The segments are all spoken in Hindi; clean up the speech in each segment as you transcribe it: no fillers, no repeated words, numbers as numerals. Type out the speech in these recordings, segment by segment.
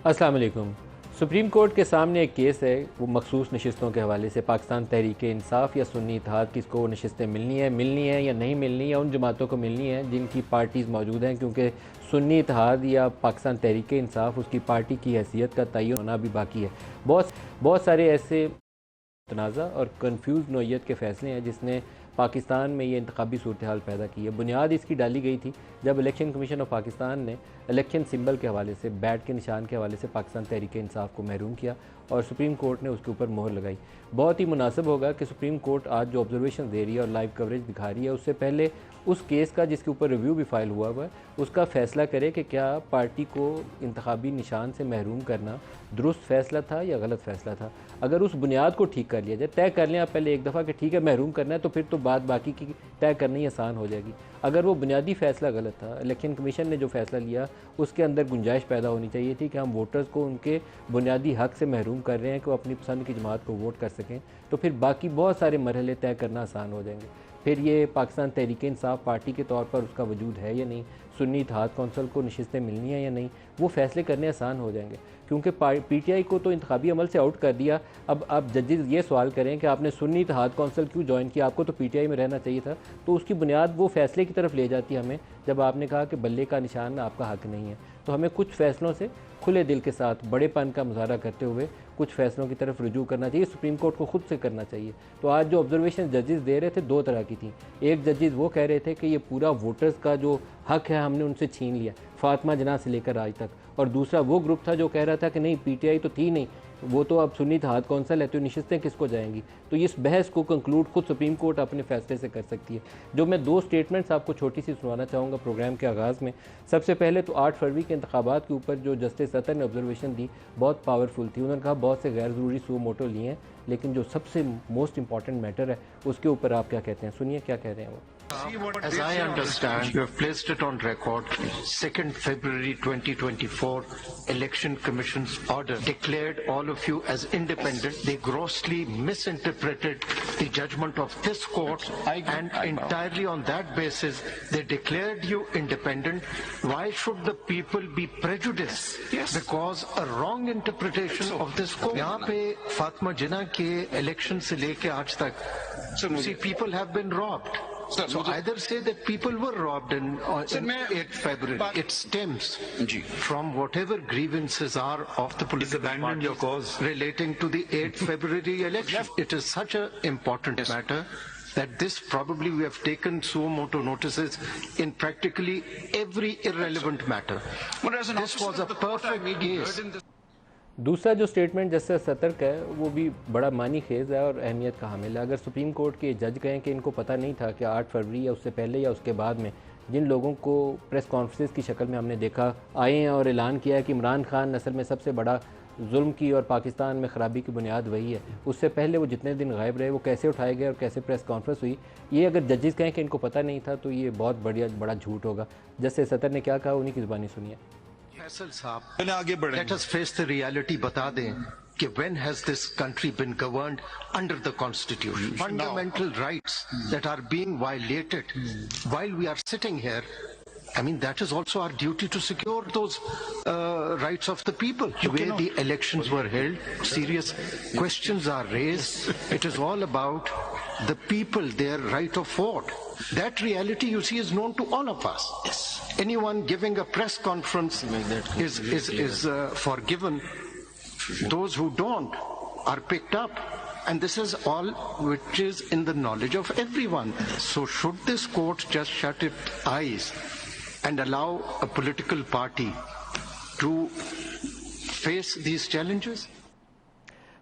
अस्सलाम वालेकुम। सुप्रीम कोर्ट के सामने एक केस है, वो मखसूस नशिस्तों के हवाले से पाकिस्तान तहरीक इंसाफ या सुन्नी इत्तेहाद किसको वो नशिस्तें मिलनी है या नहीं मिलनी, या उन जमातों को मिलनी है जिनकी पार्टीज़ मौजूद हैं, क्योंकि सुन्नी इत्तेहाद या पाकिस्तान तहरीक इंसाफ उसकी पार्टी की हैसियत का तयन होना भी बाकी है। बहुत सारे ऐसे तनाज़ा और कन्फ्यूज़ नौइयत के फ़ैसले हैं जिसने पाकिस्तान में ये इंतखाबी सूरत हाल पैदा की है। बुनियाद इसकी डाली गई थी जब इलेक्शन कमीशन ऑफ पाकिस्तान ने इलेक्शन सिंबल के हवाले से, बैट के निशान के हवाले से पाकिस्तान तहरीक इंसाफ को महरूम किया और सुप्रीम कोर्ट ने उसके ऊपर मोहर लगाई। बहुत ही मुनासिब होगा कि सुप्रीम कोर्ट आज जो ऑब्जर्वेशन दे रही है और लाइव कवरेज दिखा रही है, उससे पहले उस केस का जिसके ऊपर रिव्यू भी फाइल हुआ है उसका फ़ैसला करे कि क्या पार्टी को इंतखाबी निशान से महरूम करना दुरुस्त फ़ैसला था या गलत फ़ैसला था। अगर उस बुनियाद को ठीक कर लिया जाए, तय कर लें आप पहले एक दफ़ा कि ठीक है महरूम करना है, तो फिर तो बात बाकी की तय करनी आसान हो जाएगी। अगर वो बुनियादी फ़ैसला गलत था, इलेक्शन कमीशन ने जो फ़ैसला लिया उसके अंदर गुंजाइश पैदा होनी चाहिए थी कि हम वोटर्स को उनके बुनियादी हक़ से महरूम कर रहे हैं कि वो अपनी पसंद की जमात को वोट कर सकें, तो फिर बाकी बहुत सारे मरहले तय करना आसान हो जाएंगे। फिर ये पाकिस्तान तहरीक इंसाफ पार्टी के तौर पर उसका वजूद है या नहीं, सुन्नी इत्तेहाद कौंसल को नशिस्तें मिलनी है या नहीं, वो फ़ैसले करने आसान हो जाएंगे। क्योंकि PTI को तो इंतखाबी अमल से आउट कर दिया। अब आप जजेस ये सवाल करें कि आपने सुन्नी इत्तेहाद कौंसल क्यों ज्वाइन किया, आपको तो PTI में रहना चाहिए था, तो उसकी बुनियाद वो फ़ैसले की तरफ ले जाती है हमें, जब आपने कहा कि बल्ले का निशान आपका हक़ नहीं है। तो हमें कुछ फ़ैसलों से खुले दिल के साथ बड़ेपन का मुजाहरा करते हुए कुछ फ़ैसलों की तरफ रुजू करना चाहिए, सुप्रीम कोर्ट को खुद से करना चाहिए। तो आज जो ऑब्जर्वेशन जजेस दे रहे थे दो तरह की थी। एक जजेस वो कह रहे थे कि ये पूरा वोटर्स का जो हक़ है हमने उनसे छीन लिया, फातिमा जना से लेकर आज तक, और दूसरा वो ग्रुप था जो कह रहा था कि नहीं PTI तो थी नहीं, वो तो अब सुन्नी इत्तेहाद कौंसल है, तो नशिस्तें किसको जाएंगी। तो इस बहस को कंक्लूड खुद सुप्रीम कोर्ट अपने फ़ैसले से कर सकती है। जो मैं दो स्टेटमेंट्स आपको छोटी सी सुनाना चाहूँगा प्रोग्राम के आगाज़ में। सबसे पहले तो 8 फरवरी के इंतखाबात के ऊपर जो जस्टिस सतर ने ऑब्जर्वेशन दी बहुत पावरफुल थी। उन्होंने कहा बहुत से गैर ज़रूरी सू मोटो लिए हैं, लेकिन जो सबसे मोस्ट इंपॉर्टेंट मैटर है उसके ऊपर आप क्या कहते हैं, सुनिए क्या कह रहे हैं वो। As I understand, you have placed it on record, 2nd February 2024, Election Commission's order declared all of you as independent. They grossly misinterpreted the judgment of this court, and entirely on that basis, they declared you independent. Why should the people be prejudiced? Yes. Because a wrong interpretation of this court. यहाँ पे फातिमा जिन्ना के election से लेके आज तक, see, people have been robbed. So either say that people were robbed in 8th February. It stems from whatever grievances are of the political parties your cause relating to the 8th February election. It is such an important matter that this probably we have taken suo moto notices in practically every irrelevant matter. This was a perfect case. दूसरा जो स्टेटमेंट जस्टिस सतर का है वो भी बड़ा मानी खेज़ है और अहमियत का हामिल है। अगर सुप्रीम कोर्ट के जज कहें कि इनको पता नहीं था कि 8 फरवरी या उससे पहले या उसके बाद में जिन लोगों को प्रेस कॉन्फ्रेंस की शक्ल में हमने देखा आए हैं और ऐलान किया है कि इमरान खान असल में सबसे बड़ा जुल्म की और पाकिस्तान में ख़राबी की बुनियाद वही है, उससे पहले वो जितने दिन गायब रहे वो कैसे उठाए गए और कैसे प्रेस कॉन्फ्रेंस हुई, ये अगर जजेस कहें कि इनको पता नहीं था तो ये बहुत बड़ा झूठ होगा। जस्टिस सतर ने क्या कहा, उन्हीं की ज़ुबानी सुनिए। Let us face the reality. बता दें कि when has this country been governed under the constitution? Fundamental rights that are being violated while we are sitting here. I mean, that is also our duty to secure those rights of the people. The way the elections were held, serious questions are raised. It is all about the people, their right of vote. That reality, you see, is known to all of us. Yes. Anyone giving a press conference is forgiven. Those who don't are picked up. And this is all which is in the knowledge of everyone. So should this court just shut its eyes and allow a political party to face these challenges?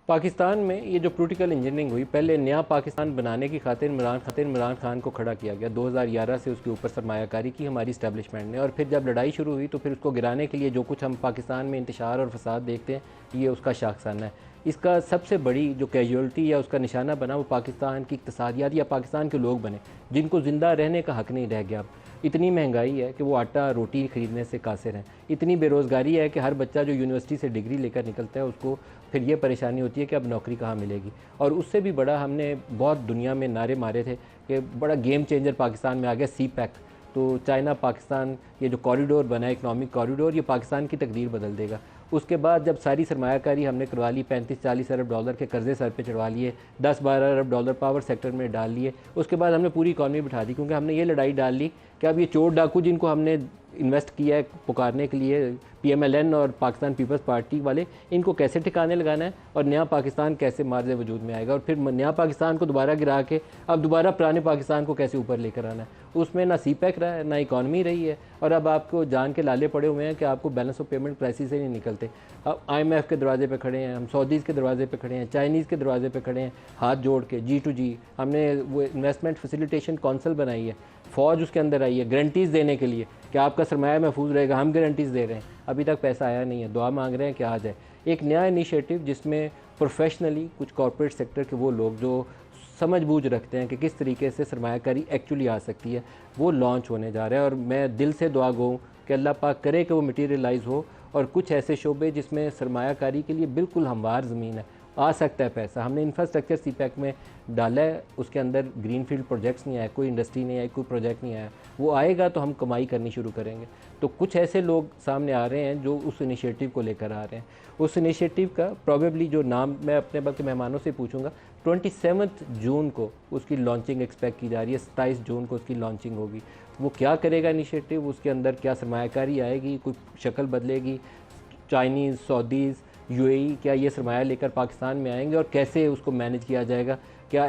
Pakistan में ये जो पोलिटिकल इंजीनियरिंग हुई, पहले नया पाकिस्तान बनाने की खातिर इमरान खान को खड़ा किया गया। 2011 से उसके ऊपर सरमायाकारी की हमारी इस्टेब्लिशमेंट ने, और फिर जब लड़ाई शुरू हुई तो फिर उसको गिराने के लिए जो कुछ हम पाकिस्तान में इंतशार और फसाद देखते हैं ये उसका शाखसाना है। इसका सबसे बड़ी जो कैजुअल्टी या उसका निशाना बना वो पाकिस्तान की इक्तसादियात या पाकिस्तान के लोग बने जिनको ज़िंदा रहने का हक़ नहीं रह गया। अब इतनी महंगाई है कि वो आटा रोटी ख़रीदने से कासिर हैं, इतनी बेरोज़गारी है कि हर बच्चा जो यूनिवर्सिटी से डिग्री लेकर निकलता है उसको फिर ये परेशानी होती है कि अब नौकरी कहाँ मिलेगी। और उससे भी बड़ा हमने बहुत दुनिया में नारे मारे थे कि बड़ा गेम चेंजर पाकिस्तान में आ गया CPEC, तो चाइना पाकिस्तान ये जो कॉरिडोर बना है, इकनॉमिक कॉरिडोर, ये पाकिस्तान की तकदीर बदल देगा। उसके बाद जब सारी सरमायाकारी हमने करवा ली, 35-40 अरब डॉलर के कर्जे सर पे चढ़वा लिए, 10-12 अरब डॉलर पावर सेक्टर में डाल लिए, उसके बाद हमने पूरी इकॉनमी बिठा दी, क्योंकि हमने ये लड़ाई डाल ली कि अब ये चोर डाकू जिनको हमने इन्वेस्ट किया है पुकारने के लिए, PMLN और पाकिस्तान पीपल्स पार्टी वाले, इनको कैसे ठिकाने लगाना है और नया पाकिस्तान कैसे मार्ज वजूद में आएगा, और फिर नया पाकिस्तान को दोबारा गिरा के अब दोबारा पुराने पाकिस्तान को कैसे ऊपर लेकर आना है। उसमें ना CPEC रहा है, ना इकॉनमी रही है, और अब आपको जान के लाले पड़े हुए हैं कि आपको बैलेंस ऑफ पेमेंट क्राइसिस से नहीं निकलते। अब IMF के दरवाजे पे खड़े हैं हम, सऊदीज़ के दरवाजे पे खड़े हैं, चाइनीज़ के दरवाजे पे खड़े हैं, हाथ जोड़ के G2G। हमने वो इन्वेस्टमेंट फैसिलिटेशन काउंसिल बनाई है, फ़ौज उसके अंदर आई है गारंटीज़ देने के लिए कि आपका सरमाया महफूज रहेगा, हम गारंटीज़ दे रहे हैं। अभी तक पैसा आया नहीं है, दुआ मांग रहे हैं कि आ जाए। एक नया इनिशिएटिव जिसमें प्रोफेशनली कुछ कॉर्पोरेट सेक्टर के वो लोग जो समझ बूझ रखते हैं कि किस तरीके से सरमायाकारी एक्चुअली आ सकती है, वो लॉन्च होने जा रहा है। और मैं दिल से दुआ गो कि अल्लाह पाक करे कि वो मटीरियलाइज़ हो, और कुछ ऐसे शोबे जिसमें सरमायाकारी के लिए बिल्कुल हमवार ज़मीन है, आ सकता है पैसा। हमने इंफ्रास्ट्रक्चर CPEC में डाला है, उसके अंदर ग्रीनफील्ड प्रोजेक्ट्स नहीं आए, कोई इंडस्ट्री नहीं आई, कोई प्रोजेक्ट नहीं आया, वो आएगा तो हम कमाई करनी शुरू करेंगे। तो कुछ ऐसे लोग सामने आ रहे हैं जो उस इनिशिएटिव को लेकर आ रहे हैं। उस इनिशिएटिव का प्रॉबेबली जो नाम मैं अपने बल्कि मेहमानों से पूछूंगा, 27 जून को उसकी लॉन्चिंग एक्सपेक्ट की जा रही है, 27 जून को उसकी लॉन्चिंग होगी। वो क्या करेगा इनिशिएटिव, उसके अंदर क्या सरमायाकारी आएगी, कोई शक्ल बदलेगी, चाइनीज़, सऊदीज़, UAE क्या ये सरमाया लेकर पाकिस्तान में आएंगे, और कैसे उसको मैनेज किया जाएगा? क्या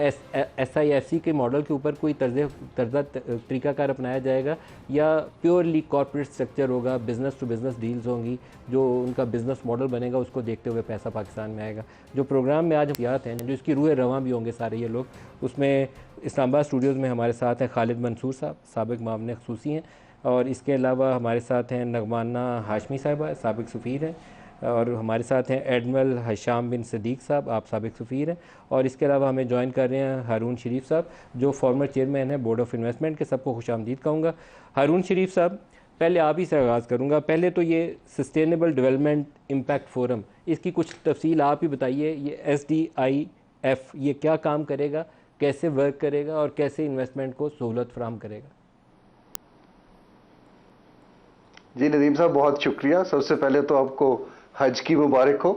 SIFC के मॉडल के ऊपर कोई तर्जा तरीकाकार अपनाया जाएगा, या प्योरली कॉर्पोरेट स्ट्रक्चर होगा, बिज़नेस टू बिज़नेस डील्स होंगी, जो उनका बिज़नेस मॉडल बनेगा उसको देखते हुए पैसा पाकिस्तान में आएगा? जो प्रोग्राम में आज याद हैं, जो इसकी रूह रवां भी होंगे सारे ये लोग, उसमें इस्लामाबाद स्टूडियोज़ में हमारे साथ हैं खालिद मंसूर साहब, साबिक़ मामले खसूसी हैं, और इसके अलावा हमारे साथ हैं नगमाना हाशमी साहिबा, साबिक़ सफ़ीर हैं, और हमारे साथ हैं एडमिरल हशाम बिन सदीक साहब, आप साबिक़ सफ़ीर हैं, और इसके अलावा हमें ज्वाइन कर रहे हैं हारून शरीफ साहब, जो फॉर्मर चेयरमैन हैं बोर्ड ऑफ इन्वेस्टमेंट के। सबको खुशामदीद कहूँगा। हारून शरीफ साहब, पहले आप ही से आगाज़ करूँगा। पहले तो ये सस्टेनेबल डेवलपमेंट इम्पैक्ट फ़ोरम, इसकी कुछ तफसील आप ही बताइए। ये SDIF ये क्या काम करेगा, कैसे वर्क करेगा, और कैसे इन्वेस्टमेंट को सहूलत फराहम करेगा? जी नदीम साहब, बहुत शुक्रिया। सबसे पहले तो आपको हज की मुबारक हो।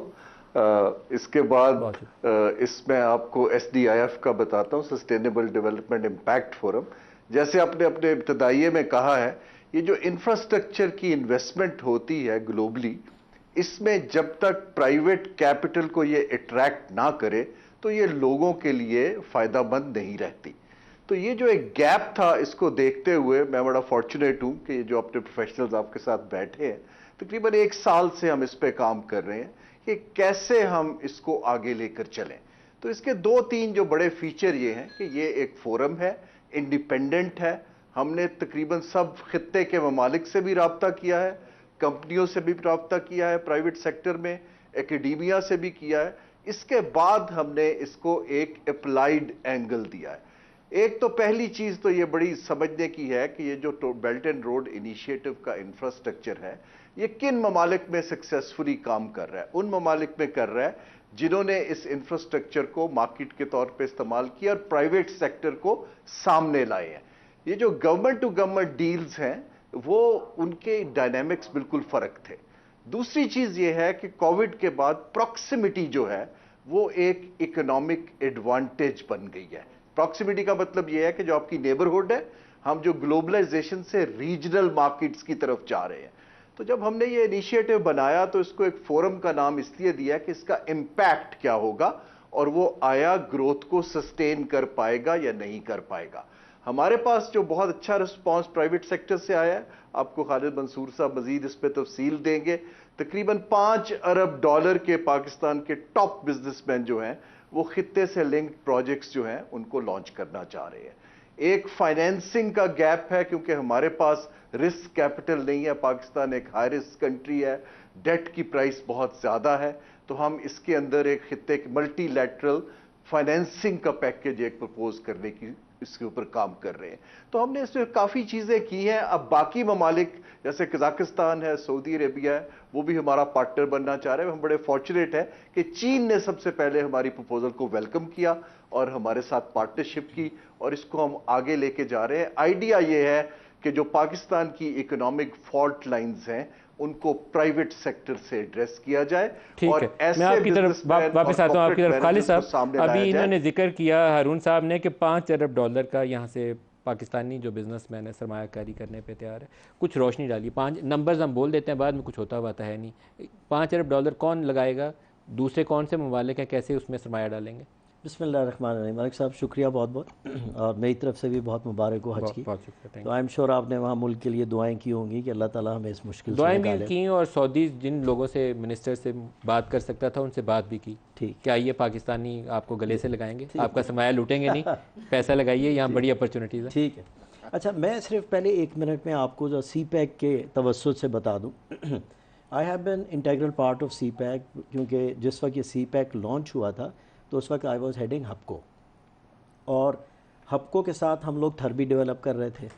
इसके बाद इसमें आपको SDIF का बताता हूँ, सस्टेनेबल डेवलपमेंट इम्पैक्ट फोरम। जैसे आपने अपने इब्तदाइये में कहा है, ये जो इंफ्रास्ट्रक्चर की इन्वेस्टमेंट होती है ग्लोबली, इसमें जब तक प्राइवेट कैपिटल को ये अट्रैक्ट ना करे तो ये लोगों के लिए फायदामंद नहीं रहती। तो ये जो एक गैप था, इसको देखते हुए मैं बड़ा फॉर्चुनेट हूं कि जो अपने प्रोफेशनल्स आपके साथ बैठे हैं, तकरीबन 1 साल से हम इस पे काम कर रहे हैं कि कैसे हम इसको आगे लेकर चलें। तो इसके 2-3 जो बड़े फीचर ये हैं कि ये एक फोरम है, इंडिपेंडेंट है। हमने तकरीबन सब खित्ते के ममालिक से भी राब्ता किया है, कंपनियों से भी राब्ता किया है, प्राइवेट सेक्टर में एकेडमिया से भी किया है। इसके बाद हमने इसको एक अप्लाइड एंगल दिया है। एक तो पहली चीज तो ये बड़ी समझने की है कि ये जो बेल्ट एंड रोड इनिशिएटिव का इंफ्रास्ट्रक्चर है, ये किन ममालिक में सक्सेसफुली काम कर रहा है। उन ममालिक में कर रहा है जिन्होंने इस इंफ्रास्ट्रक्चर को मार्केट के तौर पे इस्तेमाल किया और प्राइवेट सेक्टर को सामने लाए हैं। ये जो गवर्नमेंट टू गवर्नमेंट डील्स हैं, वो उनके डायनेमिक्स बिल्कुल फर्क थे। दूसरी चीज ये है कि कोविड के बाद प्रॉक्सिमिटी जो है वो एक इकोनॉमिक एडवांटेज बन गई है। प्रॉक्सिमिटी का मतलब यह है कि जो आपकी नेबरहुड है, हम जो ग्लोबलाइजेशन से रीजनल मार्केट्स की तरफ जा रहे हैं। तो जब हमने ये इनिशिएटिव बनाया तो इसको एक फोरम का नाम इसलिए दिया कि इसका इंपैक्ट क्या होगा और वो आया ग्रोथ को सस्टेन कर पाएगा या नहीं कर पाएगा। हमारे पास जो बहुत अच्छा रिस्पांस प्राइवेट सेक्टर से आया है, आपको खालिद मंसूर साहब मजीद इस पे तफसील देंगे। तकरीबन $5 अरब के पाकिस्तान के टॉप बिजनेसमैन जो हैं वो खित्ते से लिंक्ड प्रोजेक्ट्स जो हैं उनको लॉन्च करना चाह रहे हैं। एक फाइनेंसिंग का गैप है क्योंकि हमारे पास रिस्क कैपिटल नहीं है। पाकिस्तान एक हाई रिस्क कंट्री है, डेट की प्राइस बहुत ज्यादा है। तो हम इसके अंदर एक खित्ते के मल्टीलैटरल फाइनेंसिंग का पैकेज एक प्रपोज करने की इसके ऊपर काम कर रहे हैं। तो हमने इसमें काफी चीजें की हैं। अब बाकी ममालिक जैसे कजाकिस्तान है, सऊदी अरेबिया है, वो भी हमारा पार्टनर बनना चाह रहे हैं। हम बड़े फॉर्चुनेट हैं कि चीन ने सबसे पहले हमारी प्रपोजल को वेलकम किया और हमारे साथ पार्टनरशिप की और इसको हम आगे लेके जा रहे हैं। आइडिया ये है कि जो पाकिस्तान की इकोनॉमिक फॉल्ट लाइंस हैं उनको प्राइवेट सेक्टर से एड्रेस किया जाए। ठीक और है, ऐसे मैं आपकी तरफ बिजनेसमैन वापस और आता हूँ आपकी तरफ। कॉर्पोरेट खालिद मैनेजर्स को साहब, सामने लाया अभी जाए। इन्होंने जिक्र किया हारून साहब ने कि 5 अरब डॉलर का यहाँ से पाकिस्तानी जो बिजनेसमैन है सरमायाकारी करने पे तैयार है। कुछ रोशनी डालिए। 5 नंबर्स हम बोल देते हैं, बाद में कुछ होता हुआ है नहीं। 5 अरब डॉलर कौन लगाएगा, दूसरे कौन से ममालिक हैं, कैसे उसमें सरमाया डालेंगे? बिस्मिल्लाहिर्रहमानिर्रहीम। मलिक साहब शुक्रिया बहुत बहुत, और मेरी तरफ से भी बहुत मुबारक हो हज की। बहुत शुक्रिया। तो आई एम श्योर आपने वहाँ मुल्क के लिए दुआएं की होंगी कि अल्लाह ताला हमें इस मुश्किल से दुआएं भी निकाले। की और सऊदी जिन लोगों से मिनिस्टर से बात कर सकता था उनसे बात भी की। ठीक, क्या ये पाकिस्तानी आपको गले से लगाएंगे? आपका सरमाया लूटेंगे नहीं, पैसा लगाइए, यहाँ बड़ी अपॉर्चुनिटीज़ है। ठीक है। अच्छा, मैं सिर्फ पहले 1 मिनट में आपको जो CPEC के तवस्सुत से बता दूँ। I have been integral part of CPEC, क्योंकि जिस वक्त ये CPEC लॉन्च हुआ था तो उस वक्त आई वॉज हेडिंग हबको, और हबको के साथ हम लोग थर भी डेवलप कर रहे थे।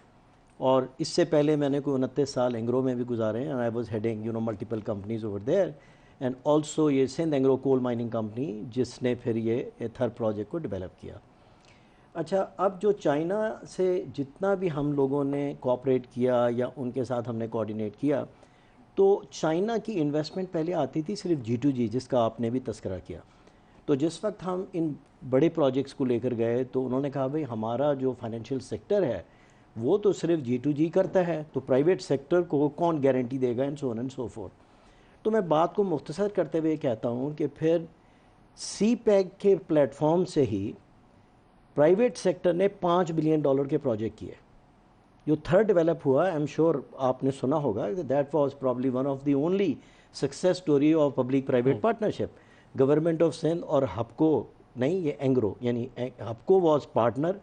और इससे पहले मैंने कोई 29 साल एंग्रो में भी गुजारे हैं, and I was heading multiple companies over there, and also ये Sindh Engro coal mining company जिसने फिर ये थर प्रोजेक्ट को डेवलप किया। अच्छा, अब जो चाइना से जितना भी हम लोगों ने कोऑपरेट किया या उनके साथ हमने कोऑर्डिनेट किया, तो चाइना की इन्वेस्टमेंट पहले आती थी सिर्फ G2G, जिसका आपने भी तस्करा किया। तो जिस वक्त हम इन बड़े प्रोजेक्ट्स को लेकर गए तो उन्होंने कहा भाई हमारा जो फाइनेंशियल सेक्टर है वो तो सिर्फ G2G करता है, तो प्राइवेट सेक्टर को कौन गारंटी देगा, and so on and so fourth. तो मैं बात को मुख्तसर करते हुए कहता हूँ कि फिर CPEC के प्लेटफॉर्म से ही प्राइवेट सेक्टर ने $5 बिलियन के प्रोजेक्ट किए। जो थर्ड डेवलप हुआ, आई एम श्योर आपने सुना होगा, that was probably one of the only success story of public private partnership. Government of Sindh और हबको नहीं, ये एंग्रो यानी Hubco was partner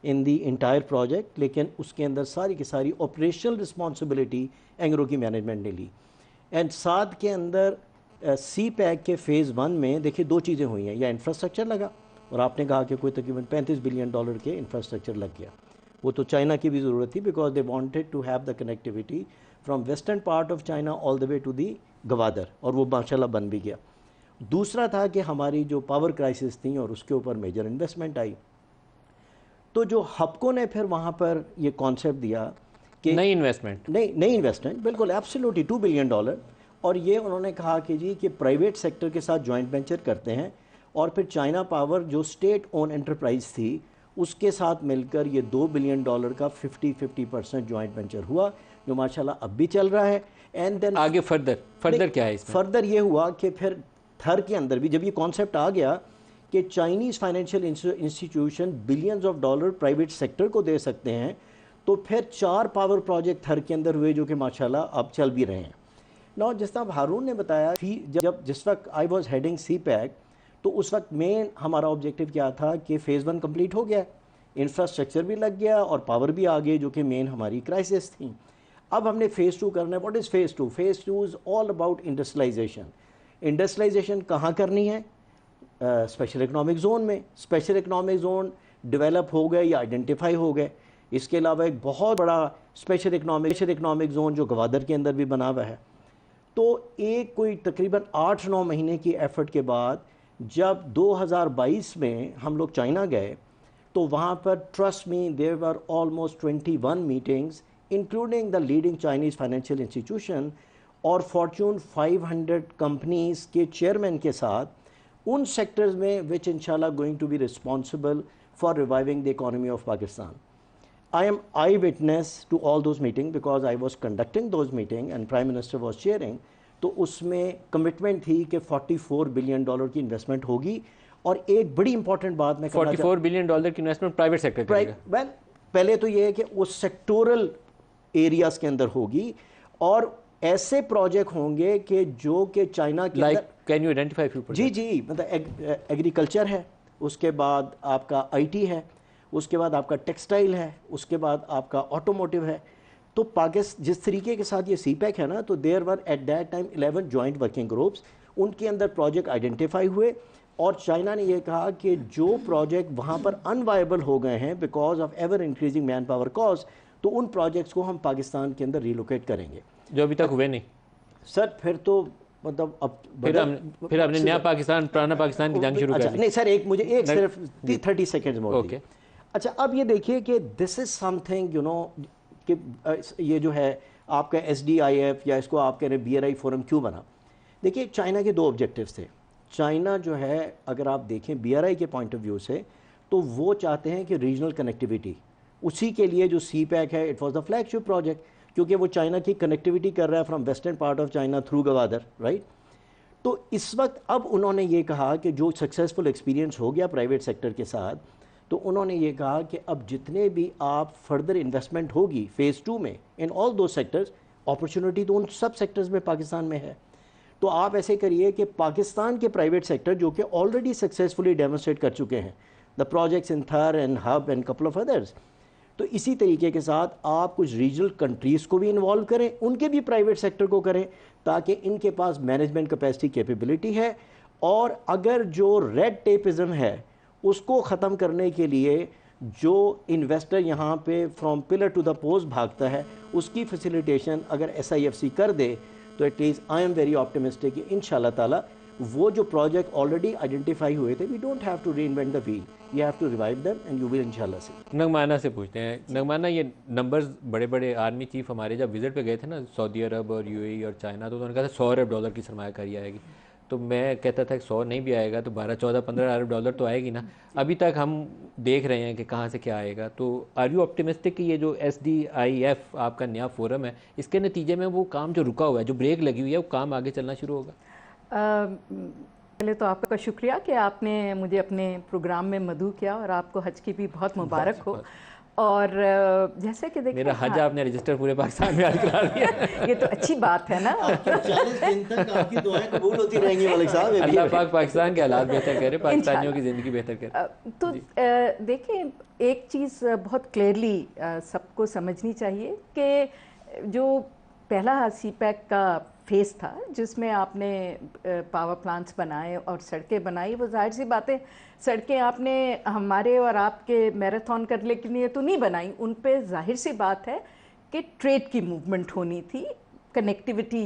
in the entire project, लेकिन उसके अंदर सारी की सारी ऑपरेशनल रिस्पॉन्सिबिलिटी एंग्रो की मैनेजमेंट ने ली। एंड साथ के अंदर CPEC के फ़ेज़ 1 में देखिए 2 चीज़ें हुई हैं, या इंफ्रास्ट्रक्चर लगा, और आपने कहा कि कोई तकरीबन $35 बिलियन के इंफ्रास्ट्रक्चर लग गया। वो तो चाइना की भी ज़रूरत थी, because they wanted to have the connectivity from western part of China all the way to the Gwadar, और वो माशाल्लाह बन भी गया। दूसरा था कि हमारी जो पावर क्राइसिस थी और उसके ऊपर मेजर इन्वेस्टमेंट आई, तो जो हबको ने फिर वहाँ पर ये कॉन्सेप्ट दिया कि नई इन्वेस्टमेंट, नई इन्वेस्टमेंट, बिल्कुल एब्सोल्युटली $2 बिलियन, और ये उन्होंने कहा कि जी कि प्राइवेट सेक्टर के साथ जॉइंट वेंचर करते हैं, और फिर चाइना पावर जो स्टेट ओन एंटरप्राइज थी उसके साथ मिलकर ये $2 बिलियन का 50% जॉइंट वेंचर हुआ, जो माशाल्लाह अब भी चल रहा है। एंड देन आगे फर्दर क्या है इसमें? फर्दर ये हुआ कि फिर थर के अंदर भी जब ये कॉन्सेप्ट आ गया कि Chinese financial institution billions of dollar private sector को दे सकते हैं, तो फिर 4 पावर प्रोजेक्ट थर के अंदर हुए, जो कि माशाल्लाह अब चल भी रहे हैं। नौ जिस तरह हारून ने बताया, जिस वक्त आई वॉज हेडिंग CPEC, तो उस वक्त मेन हमारा ऑब्जेक्टिव क्या था कि फ़ेज़ 1 कंप्लीट हो गया, इंफ्रास्ट्रक्चर भी लग गया और पावर भी आ गई, जो कि मेन हमारी क्राइसिस थी। अब हमने फ़ेज़ 2 करना है। What is phase 2? Phase 2 is all about industrialization. Industrialization कहाँ करनी है? स्पेशल इकनॉमिक जोन में। स्पेशल इकनॉमिक जोन डेवलप हो गए या आइडेंटिफाई हो गए। इसके अलावा एक बहुत बड़ा स्पेशल इकनॉमिक जोन जो गवादर के अंदर भी बना हुआ है। तो एक कोई तकरीबन 8-9 महीने की एफर्ट के बाद जब 2022 में हम लोग चाइना गए, तो वहाँ पर trust me there were almost 21 meetings including the leading Chinese financial institution और फॉर्च्यून 500 कंपनीज़ के चेयरमैन के साथ उन सेक्टर्स में विच इंशाल्लाह going to be responsible for reviving the economy of Pakistan. I am eyewitness to all those meetings because I was conducting those meetings and Prime Minister was chairing। तो उसमें कमिटमेंट थी कि $44 बिलियन की इन्वेस्टमेंट होगी। और एक बड़ी इंपॉर्टेंट बात मैं $44 बिलियन की इन्वेस्टमेंट प्राइवेट सेक्टर करेगा। वेल, पहले तो ये है कि उस सेक्टोरल एरियाज के अंदर होगी और ऐसे प्रोजेक्ट होंगे कि जो कि चाइना के like can you identify few project? जी, मतलब एग्रीकल्चर है, उसके बाद आपका IT है, उसके बाद आपका टेक्सटाइल है, उसके बाद आपका ऑटोमोटिव है। तो पाकिस्तान जिस तरीके के साथ ये CPEC है ना, तो there were at that time 11 joint working groups, उनके अंदर प्रोजेक्ट आइडेंटिफाई हुए और चाइना ने ये कहा कि जो प्रोजेक्ट वहाँ पर अनवायबल हो गए हैं because of ever increasing man power cost, तो उन प्रोजेक्ट्स को हम पाकिस्तान के अंदर रिलोकेट करेंगे, जो अभी तक हुए नहीं। सर फिर तो मतलब अब फिर हमने नया पाकिस्तान पुराना पाकिस्तान की जंग शुरू कर दी। नहीं सर, मुझे सिर्फ 30 सेकेंड्स मोर। अच्छा, अब ये देखिए कि दिस इज़ समथिंग कि ये जो है आपका SDIF या इसको आप कह रहे हैं BRI फोरम क्यों बना? देखिए, चाइना के दो ऑब्जेक्टिव्स थे। चाइना जो है, अगर आप देखें BRI के पॉइंट ऑफ व्यू से, तो वो चाहते हैं कि रीजनल कनेक्टिविटी, उसी के लिए जो CPEC है, it was the flagship project, क्योंकि वो चाइना की कनेक्टिविटी कर रहा है from western part of China through Gwadar, right. तो इस वक्त अब उन्होंने ये कहा कि जो सक्सेसफुल एक्सपीरियंस हो गया प्राइवेट सेक्टर के साथ, तो उन्होंने ये कहा कि अब जितने भी आप फर्दर इन्वेस्टमेंट होगी फेज़ 2 में इन ऑल दो सेक्टर्स, अपॉर्चुनिटी तो उन सब सेक्टर्स में पाकिस्तान में है। तो आप ऐसे करिए कि पाकिस्तान के प्राइवेट सेक्टर जो कि ऑलरेडी सक्सेसफुली डेमोन्स्ट्रेट कर चुके हैं, द प्रोजेक्ट्स इन थर and hub and couple of others, तो इसी तरीके के साथ आप कुछ रीजनल कंट्रीज़ को भी इन्वॉल्व करें, उनके भी प्राइवेट सेक्टर को करें, ताकि इनके पास मैनेजमेंट कैपेसिटी कैपेबिलिटी है। और अगर जो रेड टेपिज्म है उसको ख़त्म करने के लिए जो इन्वेस्टर यहाँ पे from pillar to the post भागता है, उसकी फैसिलिटेशन अगर SIFC कर दे, तो at least I am very optimistic कि इंशाल्लाह ताला वो जो प्रोजेक्ट ऑलरेडी आइडेंटिफाई हुए थे, we don't have to reinvent the wheel, you have to revive them and you will इंशाल्लाह सी। नगमाना से पूछते हैं, नगमाना ये नंबर्स बड़े बड़े आर्मी चीफ हमारे जब विजिट पे गए थे ना, सऊदी अरब और UAE और चाइना, तो उन्होंने कहा था $100 अरब की सरमायाकारी आएगी। तो मैं कहता था कि 100 नहीं भी आएगा तो 12, 14, 15 अरब डॉलर तो आएगी ना। अभी तक हम देख रहे हैं कि कहाँ से क्या आएगा। तो आर यू ऑप्टिमिस्टिक कि ये जो SDIF आपका नया फोरम है, इसके नतीजे में वो काम जो रुका हुआ है, जो ब्रेक लगी हुई है, वो काम आगे चलना शुरू होगा? पहले तो आपका शुक्रिया कि आपने मुझे अपने प्रोग्राम में मदऊ किया, और आपको हज की भी बहुत मुबारक हो। और जैसे कि देखिए, मेरा हज आपने रजिस्टर पूरे पाकिस्तान में आज करा दिया। ये तो अच्छी बात है ना। 40 दिन तक आपकी दुआएं कबूल होती रहेंगी मलिक साहब। अल्लाह पाक पाकिस्तान के हालात बेहतर करे, पाकिस्तानियों की ज़िंदगी बेहतर करे। तो देखिए, एक चीज़ बहुत क्लियरली सबको समझनी चाहिए कि जो पहला CPEC का फेज़ था, जिसमें आपने पावर प्लांट्स बनाए और सड़कें बनाई, वो जाहिर सी बातें, सड़कें आपने हमारे और आपके मैराथन करने के लिए तो नहीं बनाई, उन पे जाहिर सी बात है कि ट्रेड की मूवमेंट होनी थी, कनेक्टिविटी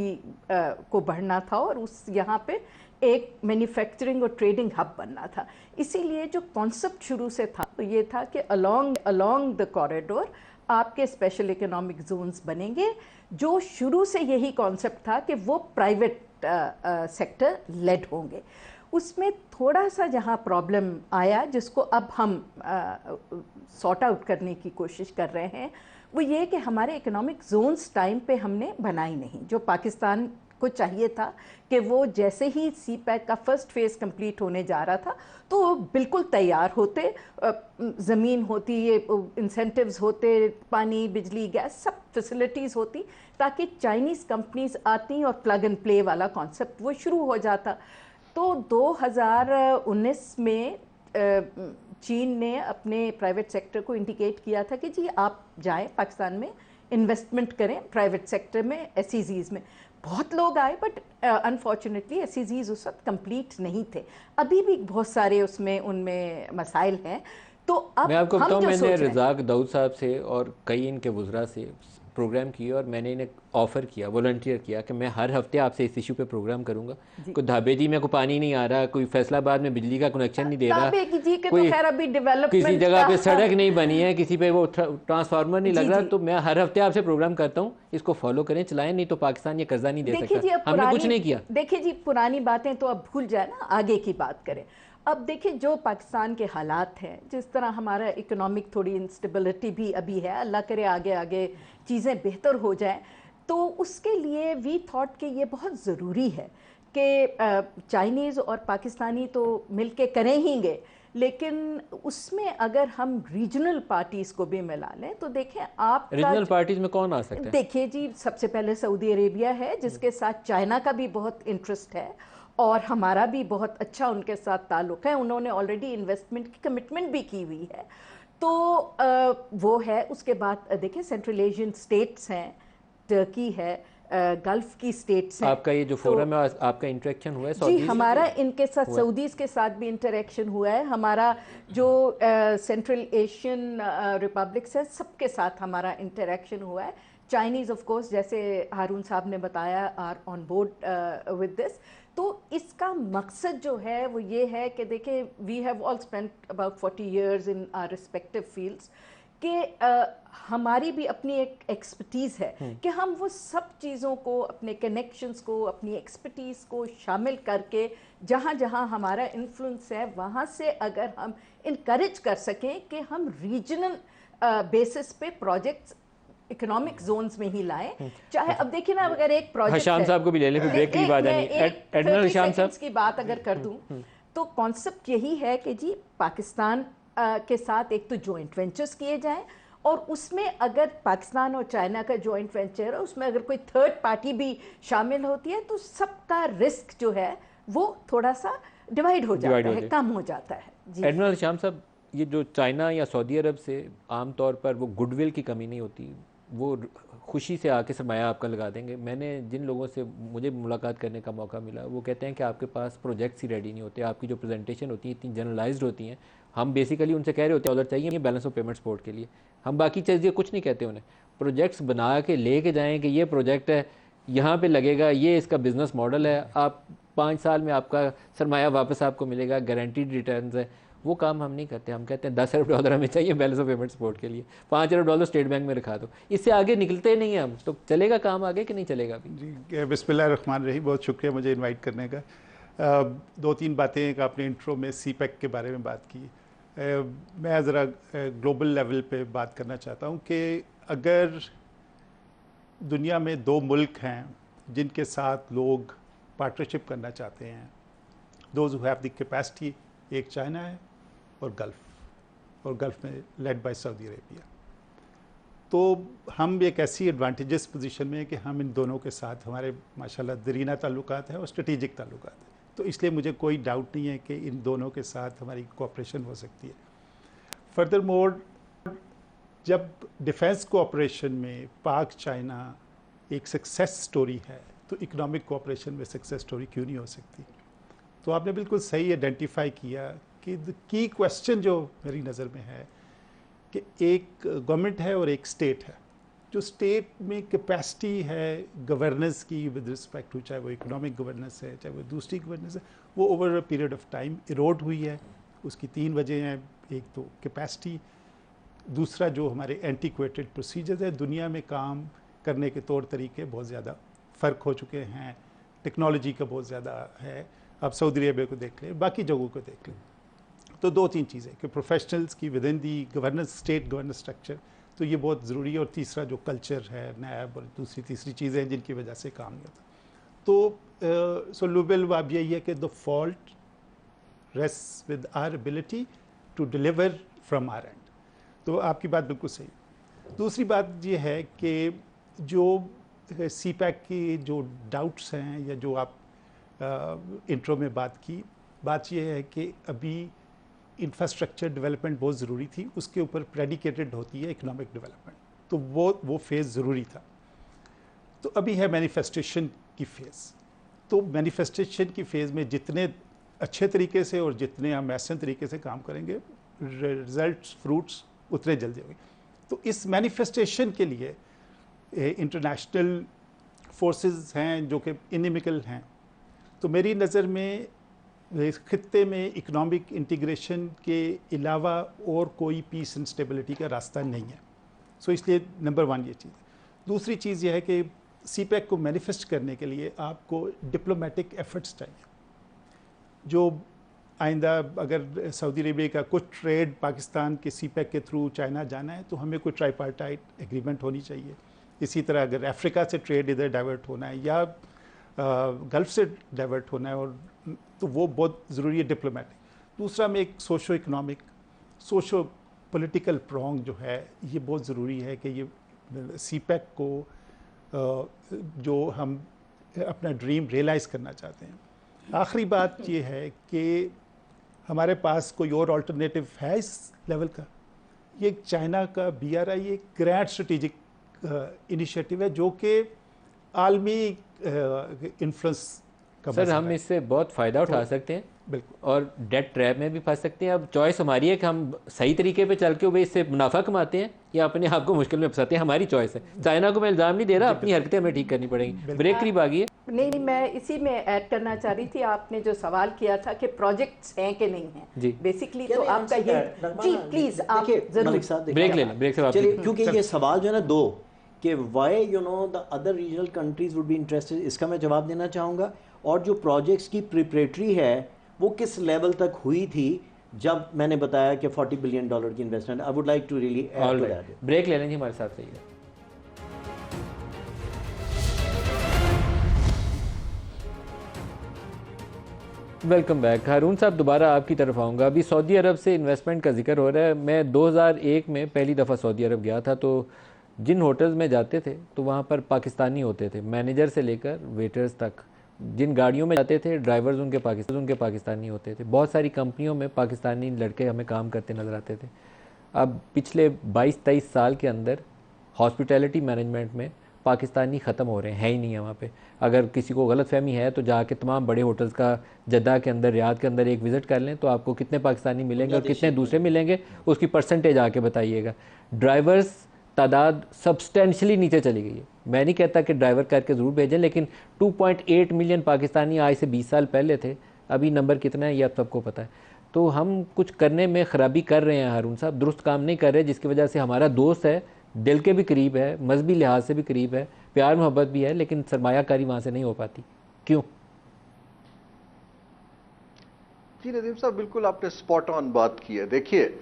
को बढ़ना था, और उस यहाँ पे एक मैन्युफैक्चरिंग और ट्रेडिंग हब बनना था। इसीलिए जो कॉन्सेप्ट शुरू से था तो ये था कि अलोंग द कॉरिडोर आपके स्पेशल इकोनॉमिक जोन्स बनेंगे, जो शुरू से यही कॉन्सेप्ट था कि वो प्राइवेट सेक्टर लेड होंगे। उसमें थोड़ा सा जहाँ प्रॉब्लम आया, जिसको अब हम सॉर्ट आउट करने की कोशिश कर रहे हैं, वो ये कि हमारे इकोनॉमिक जोन्स टाइम पे हमने बनाई नहीं। जो पाकिस्तान को चाहिए था कि वो जैसे ही CPEC का फर्स्ट फेज़ कंप्लीट होने जा रहा था, तो वो बिल्कुल तैयार होते, ज़मीन होती, ये इंसेंटिव्स होते, पानी, बिजली, गैस, सब फैसिलिटीज़ होती, ताकि चाइनीज़ कंपनीज आती और प्लग एंड प्ले वाला कॉन्सेप्ट वो शुरू हो जाता। तो 2019 में चीन ने अपने प्राइवेट सेक्टर को इंडिकेट किया था कि जी आप जाएं पाकिस्तान में, इन्वेस्टमेंट करें प्राइवेट सेक्टर में, SEZs में। बहुत लोग आए, बट अनफॉर्चुनेटली SEZs उस वक्त कंप्लीट नहीं थे। अभी भी बहुत सारे उसमें उनमें मसाइल हैं। तो अब मैं आपको हम बताऊं, जो मैंने सोच रहे हैं, रज़ाक दाऊद साहब से और कई इनके वुज़रा से प्रोग्राम किए, और मैंने इन्हें ऑफ़र किया, वॉलंटियर किया कि मैं हर हफ्ते आपसे इस इशू पे प्रोग्राम करूंगा। कोई धाबे जी में कोई पानी नहीं आ रहा, कोई फैसलाबाद में बिजली का कनेक्शन नहीं दे रहा, दावे कीजिए कि कोई तो खैर अभी डेवलपमेंट किसी जगह पे सड़क नहीं बनी है, किसी पे वो ट्रांसफार्मर नहीं लग रहा, तो मैं हर हफ्ते आपसे प्रोग्राम करता हूँ, इसको फॉलो करें, चलाएं, नहीं तो पाकिस्तान ये कर्जा नहीं दे सकता। हमने कुछ नहीं किया। देखिए जी, पुरानी बातें तो अब भूल जाए ना, आगे की बात करें। अब देखिए, जो पाकिस्तान के हालात हैं, जिस तरह हमारा इकोनॉमिक थोड़ी इंस्टेबिलिटी भी अभी है, अल्लाह करे आगे आगे चीज़ें बेहतर हो जाएं, तो उसके लिए वी थॉट कि ये बहुत ज़रूरी है कि चाइनीज़ और पाकिस्तानी तो मिलके करें हींगे, लेकिन उसमें अगर हम रीजनल पार्टीज़ को भी मिला लें, तो देखें आप रीजनल पार्टीज़ में कौन आ सकता है? देखिए जी, सबसे पहले सऊदी अरेबिया है, जिसके साथ चाइना का भी बहुत इंटरेस्ट है, और हमारा भी बहुत अच्छा उनके साथ ताल्लुक़ है। उन्होंने ऑलरेडी इन्वेस्टमेंट की कमिटमेंट भी की हुई है, तो वो है। उसके बाद देखिए, सेंट्रल एशियन स्टेट्स हैं, टर्की है, गल्फ की स्टेट्स हैं। आपका ये जो फोरम है, आपका इंटरेक्शन हुआ है जी, हमारा इनके साथ सऊदीज़ के साथ भी इंटरेक्शन हुआ है। हमारा जो सेंट्रल एशियन रिपब्लिक्स है, सबके साथ हमारा इंटरेक्शन हुआ है। चाइनीज़ ऑफ कोर्स, जैसे हारून साहब ने बताया, are on board with this. तो इसका मकसद जो है वो ये है कि देखिए, we have all spent about 40 years in our respective fields, कि हमारी भी अपनी एक एक्सपर्टीज़ है कि हम वो सब चीज़ों को, अपने कनेक्शंस को, अपनी एक्सपर्टीज़ को शामिल करके जहाँ जहाँ हमारा इन्फ्लुएंस है वहाँ से अगर हम इनकरेज कर सकें कि हम रीजनल बेसिस पे प्रोजेक्ट्स इकोनॉमिक जोन्स में ही लाएं। चाहे अब देखिए ना, अगर एक प्रोजेक्ट हिशाम साहब को भी ले लें, फिर ब्रेक की बात है। एडमिरल हिशाम साहब की बात अगर कर दूं तो कॉन्सेप्ट यही है कि जी पाकिस्तान के साथ एक तो जॉइंट वेंचर्स किए जाएं, और उसमें अगर पाकिस्तान और चाइना का जॉइंट वेंचर है, उसमें अगर कोई थर्ड पार्टी भी शामिल होती है तो सबका रिस्क जो है वो थोड़ा सा डिवाइड हो जाता है, कम हो जाता है। जी एडमिरल हिशाम साहब, ये जो चाइना या सऊदी अरब से आमतौर पर वो गुडविल की कमी नहीं होती, वो खुशी से आके सरमाया आपका लगा देंगे। मैंने जिन लोगों से मुझे मुलाकात करने का मौका मिला वो कहते हैं कि आपके पास प्रोजेक्ट्स ही रेडी नहीं होते, आपकी जो प्रेजेंटेशन होती है इतनी जनरलाइज्ड होती हैं। हम बेसिकली उनसे कह रहे होते हैं ऑर्डर चाहिए ये बैलेंस ऑफ पेमेंट सपोर्ट के लिए, हम बाकी चीज़ें कुछ नहीं कहते उन्हें। प्रोजेक्ट्स बना के लेके जाएँ कि ये प्रोजेक्ट है, यहाँ पे लगेगा, ये इसका बिज़नेस मॉडल है, आप 5 साल में आपका सरमाया वापस आपको मिलेगा, गारंटीड रिटर्न्स है। वो काम हम नहीं करते। हम कहते हैं $10 अरब हमें चाहिए बैलेंस ऑफ पेमेंट सपोर्ट के लिए, $5 अरब स्टेट बैंक में रखा दो, इससे आगे निकलते नहीं हैं हम। तो चलेगा काम आगे कि नहीं चलेगा? जी, बिस्मिल्लाहिर्रहमानिर्रहीम, बहुत शुक्रिया मुझे इनवाइट करने का। 2-3 बातें एक आपने इंट्रो में सीपैक के बारे में बात की। मैं ज़रा ग्लोबल लेवल पे बात करना चाहता हूँ कि अगर दुनिया में 2 मुल्क हैं जिनके साथ लोग पार्टनरशिप करना चाहते हैं, those who have the capacity, एक चाइना है और गल्फ़ में लेड बाय सऊदी अरेबिया। तो हम एक ऐसी एडवांटेजस पोजीशन में है कि हम इन दोनों के साथ, हमारे माशाल्लाह दरीना ताल्लुकात हैं और स्ट्रेटेजिक ताल्लुकात हैं। तो इसलिए मुझे कोई डाउट नहीं है कि इन दोनों के साथ हमारी कोऑपरेशन हो सकती है। फर्दर मोर, जब डिफेंस कोऑपरेशन में पाक चाइना एक सक्सेस स्टोरी है तो इकोनॉमिक कोऑपरेशन में सक्सेस स्टोरी क्यों नहीं हो सकती? तो आपने बिल्कुल सही आइडेंटिफाई किया कि द की क्वेश्चन जो मेरी नज़र में है कि एक गवर्नमेंट है और एक स्टेट है। जो स्टेट में कैपेसिटी है गवर्नेंस की विद रिस्पेक्ट टू, चाहे वो इकोनॉमिक गवर्नेंस है चाहे वो दूसरी गवर्नेंस है, वो over a period of time Erode हुई है। उसकी 3 वजह हैं। एक तो कैपेसिटी, दूसरा जो हमारे एंटीक्वेटेड प्रोसीजर्स है, दुनिया में काम करने के तौर तरीके बहुत ज़्यादा फ़र्क हो चुके हैं, टेक्नोलॉजी का बहुत ज़्यादा है। आप सऊदी अरबिया को देख लें, बाकी जगहों को देख लें, तो 2-3 चीज़ें कि प्रोफेशनल्स की with in the governance, state governance structure, तो ये बहुत ज़रूरी है। और तीसरा जो कल्चर है, नैब और तीसरी चीज़ें हैं जिनकी वजह से काम नहीं होता। तो सोल्यूबल अब यही है कि the fault rest with our ability to deliver from our end. तो आपकी बात बिल्कुल सही। दूसरी बात ये है कि जो सीपैक की जो डाउट्स हैं या जो आप इंट्रो में बात की, बात ये है कि अभी इंफ्रास्ट्रक्चर डेवलपमेंट बहुत ज़रूरी थी, उसके ऊपर प्रेडिकेटेड होती है इकोनॉमिक डेवलपमेंट, तो वो फेज़ ज़रूरी था। तो अभी है मैनिफेस्टेशन की फ़ेज़। तो मैनिफेस्टेशन की फ़ेज़ में जितने अच्छे तरीके से और जितने हम ऐसे तरीके से काम करेंगे, रिजल्ट्स, फ्रूट्स उतने जल्दी होंगे। तो इस मैनिफेस्टेशन के लिए इंटरनेशनल फोर्सेस हैं जो कि इनिमिकल हैं। तो मेरी नज़र में इस खित्ते में इकोनॉमिक इंटीग्रेशन के अलावा और कोई पीस एंड स्टेबिलिटी का रास्ता नहीं है। सो इसलिए नंबर 1 ये चीज़ है। दूसरी चीज़ ये है कि सीपैक को मैनिफेस्ट करने के लिए आपको डिप्लोमेटिक एफर्ट्स चाहिए। जो आइंदा अगर सऊदी अरेबिया का कुछ ट्रेड पाकिस्तान के सीपैक के थ्रू चाइना जाना है तो हमें कोई ट्राईपार्टाइट एग्रीमेंट होनी चाहिए। इसी तरह अगर अफ्रीका से ट्रेड इधर डाइवर्ट होना है या गल्फ़ से डाइवर्ट होना है, और तो वो बहुत ज़रूरी है डिप्लोमेटिक। दूसरा में एक socio economic, socio political prong जो है, ये बहुत ज़रूरी है कि ये सीपैक को जो हम अपना ड्रीम रियलाइज़ करना चाहते हैं। आखिरी बात ये है कि हमारे पास कोई और अल्टरनेटिव है इस लेवल का? ये चाइना का BRI एक ग्रैंड स्ट्रेटेजिक इनिशिएटिव है जो कि आलमी इन्फ्लुएंस का सर मसला हम है। इससे बहुत फ़ायदा उठा सकते हैं बिल्कुल और डेट ट्रैप में भी फंस सकते हैं। अब चॉइस हमारी है कि हम सही तरीके पे चल के भाई इससे मुनाफा कमाते हैं या अपने आप को मुश्किल में फंसाते हैं, हमारी चॉइस है। चाइना को मैं इल्ज़ाम नहीं दे रहा, अपनी हरकतें हमें ठीक करनी पड़ेंगी। ब्रेक करीब आ गई है। नहीं, मैं इसी में ऐड करना चाह रही थी, आपने जो सवाल किया था कि प्रोजेक्ट्स हैं कि नहीं हैं, जी। बेसिकली तो आपका ये जी प्लीज आप देखिए जरूर मलिक साहब, देखिए, ब्रेक ले लें, ब्रेक से वापस चलिए, क्योंकि ये सवाल जो है ना दो कि why you know the other regional countries would be interested, इसका मैं जवाब देना चाहूँगा। और जो प्रोजेक्ट्स की प्रिपरेटरी है वो किस लेवल तक हुई थी जब मैंने बताया कि $40 बिलियन की investment, I would like to really add all to right, that. Break ले लें जी, हमारे साथ रहिए। Welcome back. हारून साहब, दोबारा आपकी तरफ आऊँगा। अभी सऊदी अरब से इन्वेस्टमेंट का जिक्र हो रहा है। मैं 2001 में पहली दफ़ा सऊदी अरब गया था, तो जिन होटल्स में जाते थे तो वहाँ पर पाकिस्तानी होते थे, मैनेजर से लेकर वेटर्स तक। जिन गाड़ियों में जाते थे ड्राइवर्स उनके पाकिस्तानी होते थे। बहुत सारी कंपनियों में पाकिस्तानी लड़के हमें काम करते नज़र आते थे। अब पिछले 22-23 साल के अंदर हॉस्पिटैलिटी मैनेजमेंट में पाकिस्तानी ख़त्म हो रहे हैं, है ही नहीं है वहाँ पे। अगर किसी को गलत फहमी है तो जाके तमाम बड़े होटल्स का जद्दा के अंदर, रियाद के अंदर एक विज़िट कर लें, तो आपको कितने पाकिस्तानी मिलेंगे और कितने दूसरे मिलेंगे उसकी परसेंटेज आके बताइएगा। ड्राइवर्स तादाद सब्सटेंशली नीचे चली गई है। मैं नहीं कहता कि ड्राइवर करके ज़रूर भेजें, लेकिन 2.8 मिलियन पाकिस्तानी आज से 20 साल पहले थे, अभी नंबर कितना है ये आप सबको पता है। तो हम कुछ करने में ख़राबी कर रहे हैं हारून साहब, दुरुस्त काम नहीं कर रहे, जिसकी वजह से हमारा दोस्त है, दिल के भी करीब है, मजहबी लिहाज से भी करीब है, प्यार मोहब्बत भी है, लेकिन सरमायाकारी वहाँ से नहीं हो पाती। क्यों? जी नदीम साहब, बिल्कुल आपने स्पॉट ऑन बात की है। देखिए,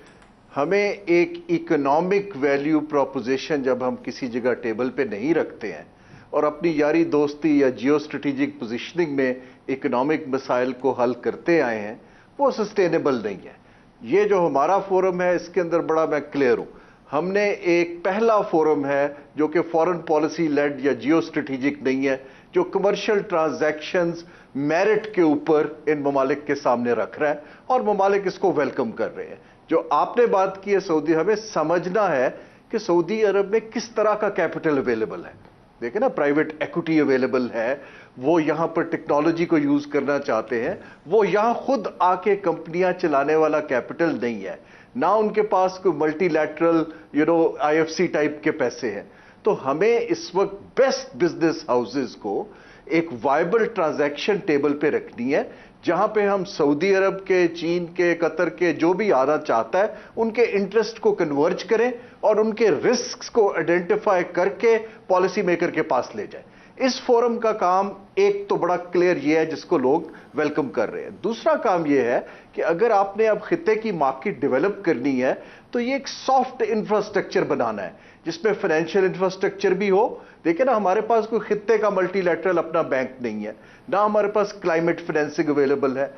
हमें एक इकोनॉमिक वैल्यू प्रोपोजिशन जब हम किसी जगह टेबल पे नहीं रखते हैं और अपनी यारी दोस्ती या जियो स्ट्रेटेजिक पोजिशनिंग में इकोनॉमिक मसाइल को हल करते आए हैं, वो सस्टेनेबल नहीं है। ये जो हमारा फोरम है इसके अंदर बड़ा मैं क्लियर हूं, हमने एक पहला फोरम है जो कि फॉरेन पॉलिसी लेड या जियो स्ट्रेटेजिक नहीं है, जो कमर्शियल ट्रांजैक्शंस मेरिट के ऊपर इन ममालिक के सामने रख रहा है और ममालिक इसको वेलकम कर रहे हैं। जो आपने बात की है सऊदी, हमें समझना है कि सऊदी अरब में किस तरह का कैपिटल अवेलेबल है। देखें ना, प्राइवेट इक्विटी अवेलेबल है, वो यहां पर टेक्नोलॉजी को यूज करना चाहते हैं, वो यहां खुद आके कंपनियां चलाने वाला कैपिटल नहीं है, ना उनके पास कोई मल्टीलैटरल IFC टाइप के पैसे हैं। तो हमें इस वक्त बेस्ट बिजनेस हाउसेस को एक वायबल ट्रांजैक्शन टेबल पे रखनी है, जहां पे हम सऊदी अरब के, चीन के, कतर के, जो भी आना चाहता है उनके इंटरेस्ट को कन्वर्ज करें और उनके रिस्क्स को आइडेंटिफाई करके पॉलिसी मेकर के पास ले जाए। इस फोरम का काम एक तो बड़ा क्लियर ये है जिसको लोग वेलकम कर रहे हैं। दूसरा काम ये है कि अगर आपने अब खित्ते की मार्केट डेवलप करनी है तो ये एक सॉफ्ट इंफ्रास्ट्रक्चर बनाना है जिसमें फाइनेंशियल इंफ्रास्ट्रक्चर भी हो। देखिए ना, हमारे पास कोई खित्ते का मल्टीलैटरल अपना बैंक नहीं है, ना हमारे पास क्लाइमेट फाइनेंसिंग अवेलेबल है,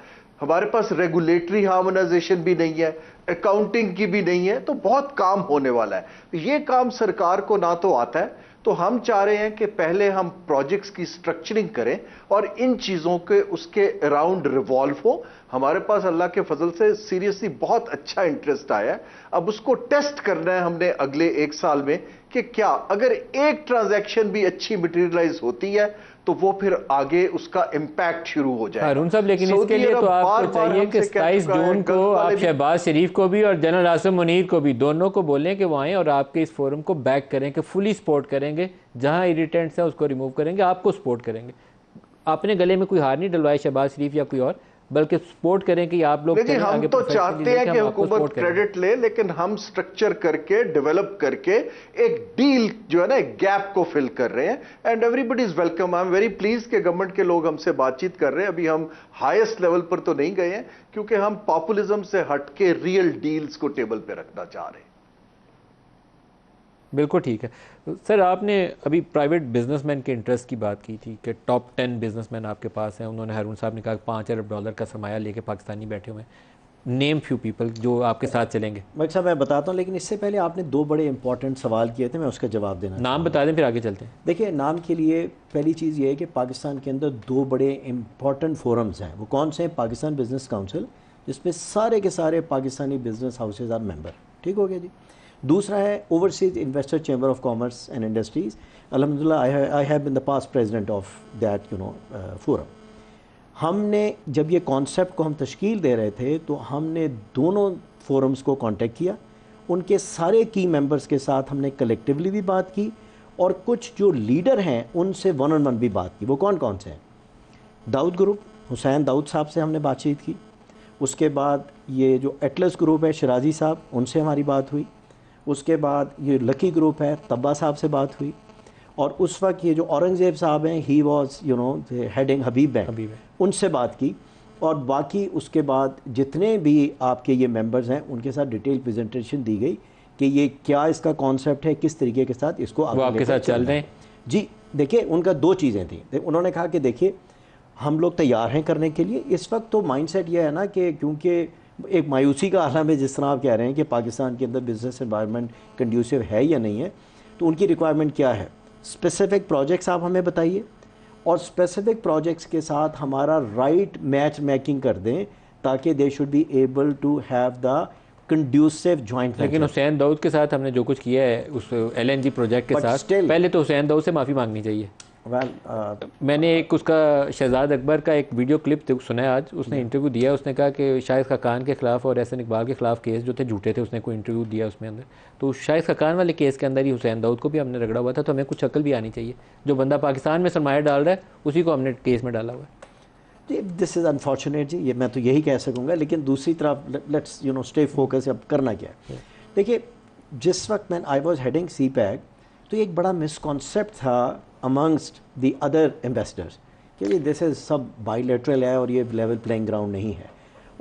हमारे पास रेगुलेटरी हार्मोनाइजेशन भी नहीं है, अकाउंटिंग की भी नहीं है, तो बहुत काम होने वाला है। ये काम सरकार को ना तो आता है, तो हम चाह रहे हैं कि पहले हम प्रोजेक्ट्स की स्ट्रक्चरिंग करें और इन चीज़ों के उसके अराउंड रिवॉल्व हो। हमारे पास अल्लाह के फजल से सीरियसली बहुत अच्छा इंटरेस्ट आया है। अब उसको टेस्ट करना है हमने अगले 1 साल में कि क्या अगर एक ट्रांजैक्शन भी अच्छी मटेरियलाइज होती है तो वो फिर आगे उसका इंपैक्ट शुरू हो जाएगा। हारून साहब, लेकिन इसके लिए तो आपको चाहिए कि 27 जून को आप शहबाज शरीफ को भी और जनरल आसिम मुनीर को भी, दोनों को बोलें कि वो आएँ और आपके इस फोरम को बैक करें, कि फुली सपोर्ट करेंगे, जहां इरिटेंट्स हैं उसको रिमूव करेंगे, आपको सपोर्ट करेंगे। आपने गले में कोई हार नहीं डलवाए शहबाज शरीफ या कोई और, बल्कि सपोर्ट करें कि आप लोग हम तो चाहते हैं कि हुकूमत क्रेडिट ले, लेकिन हम स्ट्रक्चर करके, डेवलप करके एक डील जो है ना, एक गैप को फिल कर रहे हैं। And everybody is welcome. I am very please के गवर्नमेंट के लोग हमसे बातचीत कर रहे हैं। अभी हम हाईएस्ट लेवल पर तो नहीं गए हैं क्योंकि हम पॉपुलिज्म से हटके रियल डील्स को टेबल पे रखना चाह रहे हैं। बिल्कुल ठीक है सर। आपने अभी प्राइवेट बिजनेसमैन के इंटरेस्ट की बात की थी कि टॉप 10 बिजनेसमैन आपके पास हैं। उन्होंने, हारून साहब ने कहा $5 अरब का सरमाया लेके पाकिस्तानी बैठे हुए हैं। नेम फ्यू पीपल जो आपके साथ चलेंगे। मलिक साहब, मैं बताता हूँ, लेकिन इससे पहले आपने 2 बड़े इंपॉर्टेंट सवाल किए थे, मैं उसका जवाब देना। नाम बता दें फिर आगे चलते हैं। देखिए, नाम के लिए पहली चीज़ ये है कि पाकिस्तान के अंदर 2 बड़े इंपॉर्टेंट फोरम्स हैं। वो कौन से हैं? पाकिस्तान बिजनेस काउंसिल, जिसमें सारे के सारे Pakistani business houses are member. ठीक हो गया जी। दूसरा है overseas investor chamber of commerce and industries. अल्हम्दुलिल्लाह I have been the past president of that forum. हमने जब ये कॉन्सेप्ट को हम तश्कील दे रहे थे तो हमने दोनों फोरम्स को कांटेक्ट किया, उनके सारे की मेंबर्स के साथ हमने कलेक्टिवली भी बात की और कुछ जो लीडर हैं उनसे वन ऑन वन भी बात की। वो कौन कौन से हैं? दाऊद ग्रुप, हुसैन दाऊद साहब से हमने बातचीत की। उसके बाद ये जो एटलस ग्रुप है शिराजी साहब, उनसे हमारी बात हुई। उसके बाद ये लकी ग्रुप है, तब्बा साहब से बात हुई। और उस वक्त ये जो औरंगज़ेब साहब हैं, he was heading Habib bank, उनसे बात की। और बाकी उसके बाद जितने भी आपके ये मेंबर्स हैं उनके साथ डिटेल प्रेजेंटेशन दी गई कि ये क्या इसका कॉन्सेप्ट है, किस तरीके के साथ इसको आपके साथ चल रहे हैं। जी देखिए, उनका दो चीज़ें थी। उन्होंने कहा कि देखिए हम लोग तैयार हैं करने के लिए। इस वक्त तो माइंडसेट ये है ना कि क्योंकि एक मायूसी का आलम है, जिस तरह आप कह रहे हैं कि पाकिस्तान के अंदर बिजनेस एनवायरनमेंट कंड्यूसिव है या नहीं है, तो उनकी रिक्वायरमेंट क्या है? स्पेसिफिक प्रोजेक्ट्स आप हमें बताइए और स्पेसिफिक प्रोजेक्ट्स के साथ हमारा राइट मैच मेकिंग कर दें ताकि they should be able to have the conducive joint. लेकिन हुसैन दाऊद के साथ हमने जो कुछ किया है उस LNG प्रोजेक्ट के साथ, पहले तो हुसैन दाऊद से माफ़ी मांगनी चाहिए। मैंने एक उसका शहजाद अकबर का एक वीडियो क्लिप सुना है आज, उसने इंटरव्यू दिया। उसने कहा कि शाहिद खाकान के ख़िलाफ़ और एहसन इकबाल के ख़िलाफ़ केस जो थे झूठे थे, उसने कोई इंटरव्यू दिया उसमें अंदर। तो शाहिद खाकान वाले केस के अंदर ही हुसैन दाऊद को भी हमने रगड़ा हुआ था। तो हमें कुछ अकल भी आनी चाहिए। जो बंदा पाकिस्तान में सरमाया डाल रहा है उसी को हमने केस में डाला हुआ है। दिस इज़ अनफॉर्चुनेट जी, ये मैं तो यही कह सकूँगा। लेकिन दूसरी तरफ लेट्स स्टे फोकस। अब करना क्या है? देखिए, जिस वक्त मैं आई वॉज हेडिंग CPEC तो एक बड़ा मिसकॉन्सेप्ट था अमंगस्ट द अदर इन्वेस्टर्स कि दिस इज़ सब बायलैटरल है और ये लेवल प्लेइंग ग्राउंड नहीं है।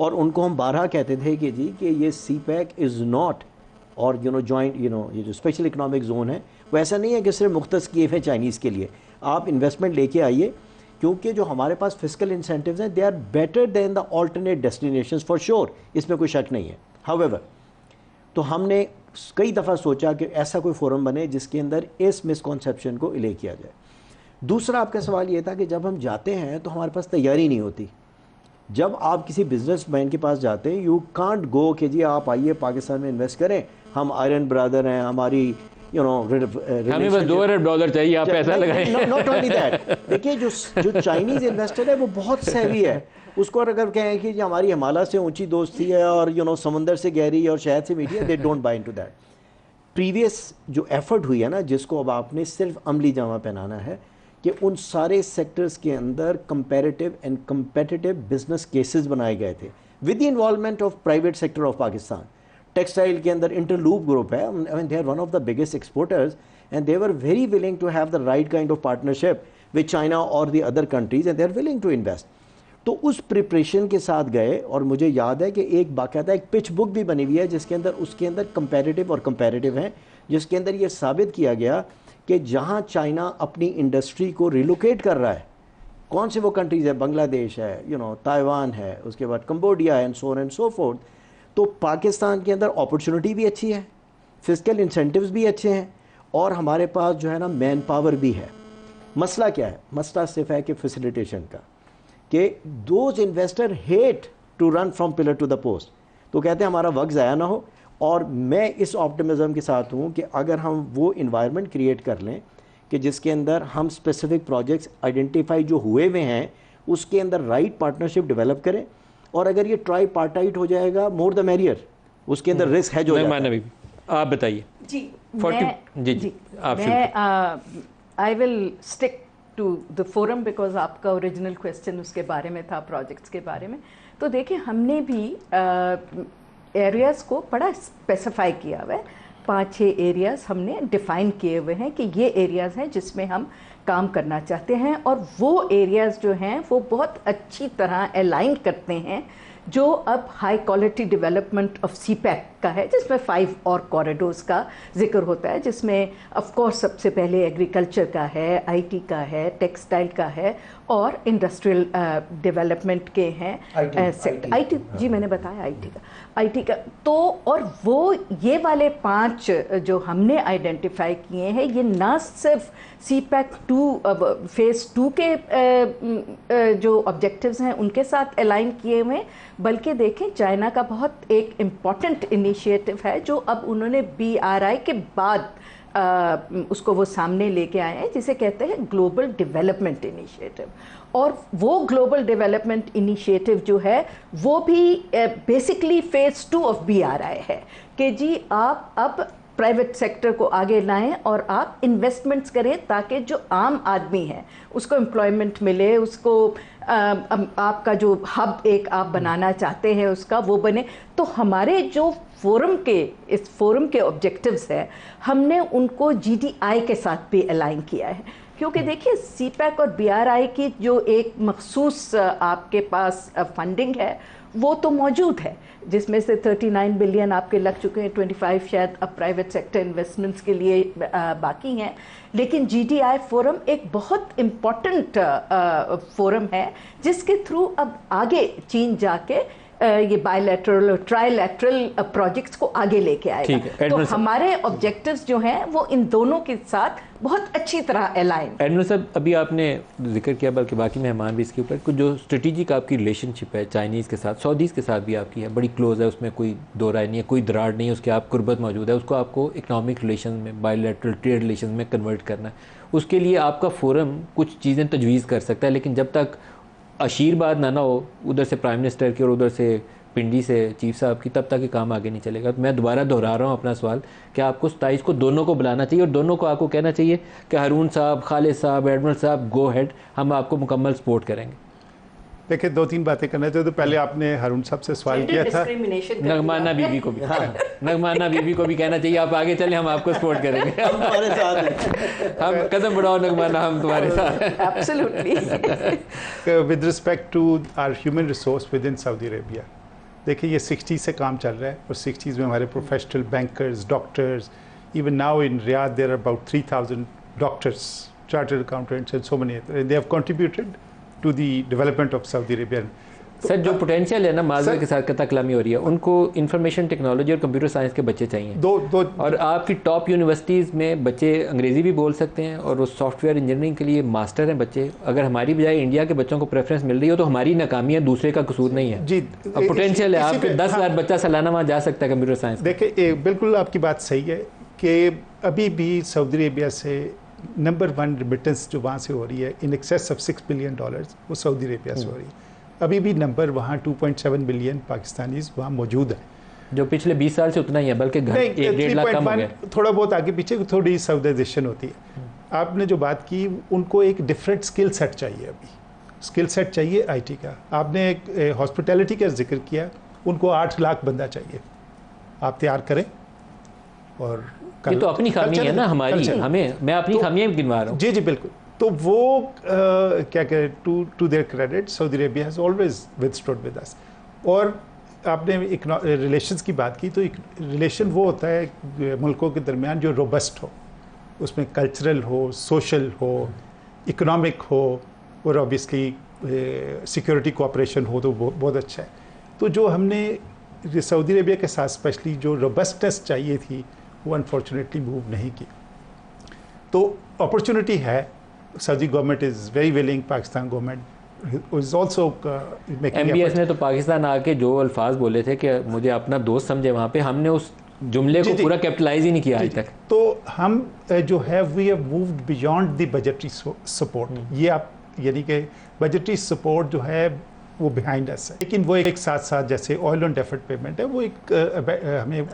और उनको हम 12 कहते थे कि जी कि ये CPEC इज़ नॉट और जॉइंट ये जो स्पेशल इकनॉमिक जोन है वो ऐसा नहीं है कि सिर्फ मुख्तस किए हुए चाइनीज़ के लिए। आप इन्वेस्टमेंट लेके आइए, क्योंकि जो हमारे पास फिस्कल इंसेंटिव्स हैं they are better than the alternate destinations for sure, इसमें कोई शक नहीं है। हाउएवर, तो हमने कई दफ़ा सोचा कि ऐसा कोई फोरम बने जिसके अंदर इस मिसकॉन्सेप्शन को इले किया जाए। दूसरा आपका सवाल ये था कि जब हम जाते हैं तो हमारे पास तैयारी नहीं होती। जब आप किसी बिजनेसमैन के पास जाते हैं, यू कांट गो कि जी आप आइए पाकिस्तान में इन्वेस्ट करें, हम आयरन ब्रदर हैं, हमारी हमें बस $2 चाहिए, आप पैसा लगाएं। नॉट ओनली दैट, देखिए जो चाइनीज़ इन्वेस्टर है वो बहुत सैवी है। उसको अगर कहें कि हमारी हिमालय से ऊंची दोस्ती है और समंदर से गहरी और शहद से मीठी है, they don't buy into that. Previous जो एफर्ट हुई है ना, जिसको अब आपने सिर्फ अमली जामा पहनाना है कि उन सारे सेक्टर्स के अंदर comparative and competitive business cases बनाए गए थे with the involvement of private sector of Pakistan. Textile के अंदर इंटरलूप ग्रुप है, I mean they are one of the biggest exporters and they were very willing to have the right kind of partnership with China और the other countries and they are willing to invest. तो उस प्रिपरेशन के साथ गए और मुझे याद है कि एक बाकायदा एक पिच बुक भी बनी हुई है जिसके अंदर उसके अंदर कंपैरेटिव और कंपैरेटिव हैं, जिसके अंदर ये साबित किया गया कि जहाँ चाइना अपनी इंडस्ट्री को रिलोकेट कर रहा है, कौन से वो कंट्रीज़ है, बांग्लादेश है, ताइवान है, उसके बाद कंबोडिया है, and so on and so fourth. तो पाकिस्तान के अंदर अपॉर्चुनिटी भी अच्छी है, फिस्कल इंसेंटिव्स भी अच्छे हैं और हमारे पास जो है ना मैन पावर भी है। मसला क्या है? मसला सिर्फ है कि फैसिलिटेशन का, कि those investor hate to run from pillar to the post. तो कहते हैं हमारा वक्त ज़ाया ना हो। और मैं इस ऑप्टिमिज्म के साथ हूँ कि अगर हम वो इन्वायरमेंट क्रिएट कर लें कि जिसके अंदर हम स्पेसिफिक प्रोजेक्ट्स आइडेंटिफाई जो हुए हुए हैं उसके अंदर राइट पार्टनरशिप डेवलप करें, और अगर ये ट्राई पार्टाइट हो जाएगा मोर द मैरियर, उसके अंदर रिस्क है जो आप बताइए। जी, I will stick to the forum because आपका ओरिजिनल क्वेश्चन उसके बारे में था, प्रोजेक्ट्स के बारे में। तो देखिए, हमने भी एरियाज़ को बड़ा स्पेसिफाई किया हुआ है। 5-6 एरियाज़ हमने डिफ़ाइन किए हुए हैं कि ये एरियाज़ हैं जिसमें हम काम करना चाहते हैं, और वो एरियाज़ जो हैं वो बहुत अच्छी तरह अलाइन करते हैं जो अब high quality development of CPEC का है, जिसमें 5 और कॉरिडोर्स का जिक्र होता है, जिसमें ऑफ कोर्स सबसे पहले एग्रीकल्चर का है, IT का है, टेक्सटाइल का है और इंडस्ट्रियल डेवलपमेंट के हैं IT। जी, मैंने बताया IT का। तो और वो ये वाले 5 जो हमने आइडेंटिफाई किए हैं, ये ना सिर्फ CPEC 2 फेज़ 2 के जो ऑब्जेक्टिव्स हैं उनके साथ अलाइन किए हुए, बल्कि देखें चाइना का बहुत एक इम्पॉर्टेंट इनिशिएटिव है जो अब उन्होंने BRI के बाद उसको वो सामने लेके आए हैं, जिसे कहते हैं ग्लोबल डेवलपमेंट इनिशिएटिव। और वो ग्लोबल डेवलपमेंट इनिशिएटिव जो है वो भी बेसिकली फेज 2 ऑफ BRI है कि जी आप अब प्राइवेट सेक्टर को आगे लाएं और आप इन्वेस्टमेंट्स करें ताकि जो आम आदमी है उसको एम्प्लॉयमेंट मिले, उसको आपका जो हब एक आप बनाना चाहते हैं उसका वो बने। तो हमारे जो इस फोरम के ऑब्जेक्टिव्स हैं, हमने उनको GDI के साथ भी अलाइन किया है, क्योंकि देखिए CPEC और BRI की जो एक मखसूस आपके पास फंडिंग है वो तो मौजूद है, जिसमें से 39 बिलियन आपके लग चुके हैं, 25 शायद अब प्राइवेट सेक्टर इन्वेस्टमेंट्स के लिए बाकी हैं। लेकिन GDI फोरम एक बहुत इम्पॉर्टेंट फोरम है जिसके थ्रू अब आगे चीन जाके ये बायलैटरल और ट्राइलैटरल प्रोजेक्ट्स को आगे लेके आएगा। तो हमारे ऑब्जेक्टिव्स जो हैं वो इन दोनों के साथ बहुत अच्छी तरह अलाइन। एडमिरल साहब, अभी आपने जिक्र किया, बल्कि बाकी मेहमान भी इसके ऊपर, कुछ जो स्ट्रेटेजिक आपकी रिलेशनशिप है चाइनीज़ के साथ, सऊदीज़ के साथ भी आपकी है, बड़ी क्लोज है, उसमें कोई दो राय नहीं है, कोई दरार नहीं है, उसके आप कुर्बत मौजूद है, उसको आपको इकनॉमिक रिलेशन में, बायलैटरल ट्रेड रिलेशन में कन्वर्ट करना है। उसके लिए आपका फोरम कुछ चीज़ें तजवीज़ कर सकता है, लेकिन जब तक आशीर्वाद ना हो उधर से प्राइम मिनिस्टर की और उधर से पिंडी से चीफ साहब की, तब तक ये काम आगे नहीं चलेगा। तो मैं दोबारा दोहरा रहा हूँ अपना सवाल कि आपको 27 को दोनों को बुलाना चाहिए और दोनों को आपको कहना चाहिए कि हारून साहब, खालिद साहब, एडमिरल साहब, गो हेड, हम आपको मुकम्मल सपोर्ट करेंगे। देखिए, 2-3 बातें करना चाहिए। तो पहले आपने हारून साहब से सवाल किया था, नगमाना बीबी को भी, नगमाना बीबी को भी कहना चाहिए आप आगे चले, हम आपको सपोर्ट करेंगे, हम तुम्हारे साथ हैं, हम कदम बढ़ाओ नगमाना, हम तुम्हारे साथ हैं। Absolutely. With respect to our human resource within Saudi Arabia, देखिए ये 60 से काम चल रहा है और 60s में हमारे professional bankers, doctors, even now in Riyadh there are about 3000 doctors, chartered accountants and so many, they have contributed to the development of Saudi Arabia. Sir, जो पोटेंशियल है ना, माजरा के साथ कथा कलामी हो रही है, उनको इंफॉर्मेशन टेक्नोलॉजी और कंप्यूटर साइंस के बच्चे चाहिए। दो और आपकी टॉप यूनिवर्सिटीज़ में बच्चे अंग्रेज़ी भी बोल सकते हैं और वो सॉफ्टवेयर इंजीनियरिंग के लिए मास्टर हैं बच्चे। अगर हमारी बजाय इंडिया के बच्चों को प्रेफरेंस मिल रही हो तो हमारी नाकामी है, दूसरे का कसूर नहीं है जी। अब पोटेंशियल है, आपके 10,000 बच्चा सालाना वहाँ जा सकता है कंप्यूटर साइंस। देखिए, बिल्कुल आपकी बात सही है कि अभी भी सऊदी अरेबिया से नंबर 1 रिमिटेंस जो वहाँ से हो रही है इन एक्सेस ऑफ $6 बिलियन, वो सऊदी अरेबिया से हो रही है। अभी भी नंबर वहाँ 2.7 बिलियन पाकिस्तानीज वहाँ मौजूद है, जो पिछले 20 साल से उतना ही है, बल्कि 1.5 लाख कम हो गया। थोड़ा बहुत आगे पीछे थोड़ी साउदाइजेशन होती है। आपने जो बात की, उनको एक डिफरेंट स्किल सेट चाहिए, अभी स्किल सेट चाहिए IT का। आपने एक हॉस्पिटैलिटी का जिक्र किया, उनको 8 लाख बंदा चाहिए, आप तैयार करें। और ये तो अपनी खामी है ना हमारी, हमें, मैं अपनी खामियां गिनवा रहा हूँ। जी बिल्कुल। तो वो क्या कहें, to their credit Saudi Arabia has always withstood with us. और आपने रिलेशंस की बात की, तो एक रिलेशन वो होता है मुल्कों के दरमियान जो रोबस्ट हो, उसमें कल्चरल हो, सोशल हो, इकोनॉमिक हो और ऑब्वियसली सिक्योरिटी कोऑपरेशन हो, तो बहुत अच्छा है। तो जो हमने सऊदी अरेबिया के साथ स्पेशली जो रोबस्टनेस चाहिए थी, वो अनफॉर्चुनेटली मूव नहीं की। तो अपॉर्चुनिटी है, Saudi government is very willing, Pakistan government is also making. MBS ने तो पाकिस्तान आके जो अल्फाज बोले थे कि मुझे अपना दोस्त समझे, वहाँ पे हमने उस जुमले को पूरा कैपिटलाइज ही नहीं किया आज तक। तो हम जो है we have moved beyond the budgetary support. ये आप यानी कि बजटरी सपोर्ट जो है वो बिहाइंड अस है, लेकिन वो एक साथ साथ जैसे ऑयल ऑन डेफर्ड पेमेंट है, वो एक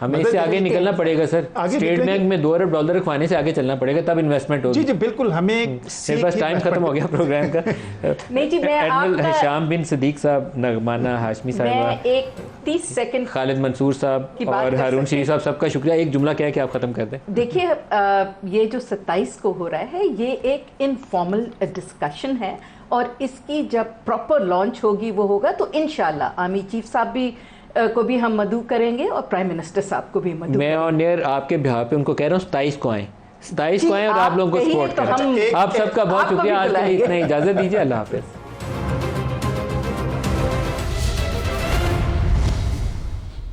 हमें इससे आगे निकलना पड़ेगा सर। स्टेट बैंक में $2 अरब रखवाने से आगे चलना पड़ेगा, तब इन्वेस्टमेंट होगी। जी बिल्कुल। हमें मेरे पास टाइम खत्म हो गया प्रोग्राम का। नहीं जी, मैं एडमिरल हिशाम बिन सदीक साहब, नगमाना हाशमी साहब, एक 30 सेकंड, खालिद मंसूर साहब और हारून शरीफ साहब, सबका शुक्रिया। एक जुमला क्या है कि आप खत्म कर दें। देखिए, ये जो 27 को हो रहा है, ये एक इनफॉर्मल डिस्कशन है और इसकी जब प्रॉपर लॉन्च होगी वो होगा तो इंशाल्लाह आर्मी चीफ साहब भी को भी हम मदऊ करेंगे और प्राइम मिनिस्टर साहब को भी मदऊ। मैं ऑन एयर आपके बिहार पे उनको कह रहा हूँ 27 को आए, 27 को आए और आप लोगों को सपोर्ट करें। आप सबका बहुत शुक्रिया। आज के लिए इतना इजाज़त दीजिए। अल्लाह हाफ़िज़।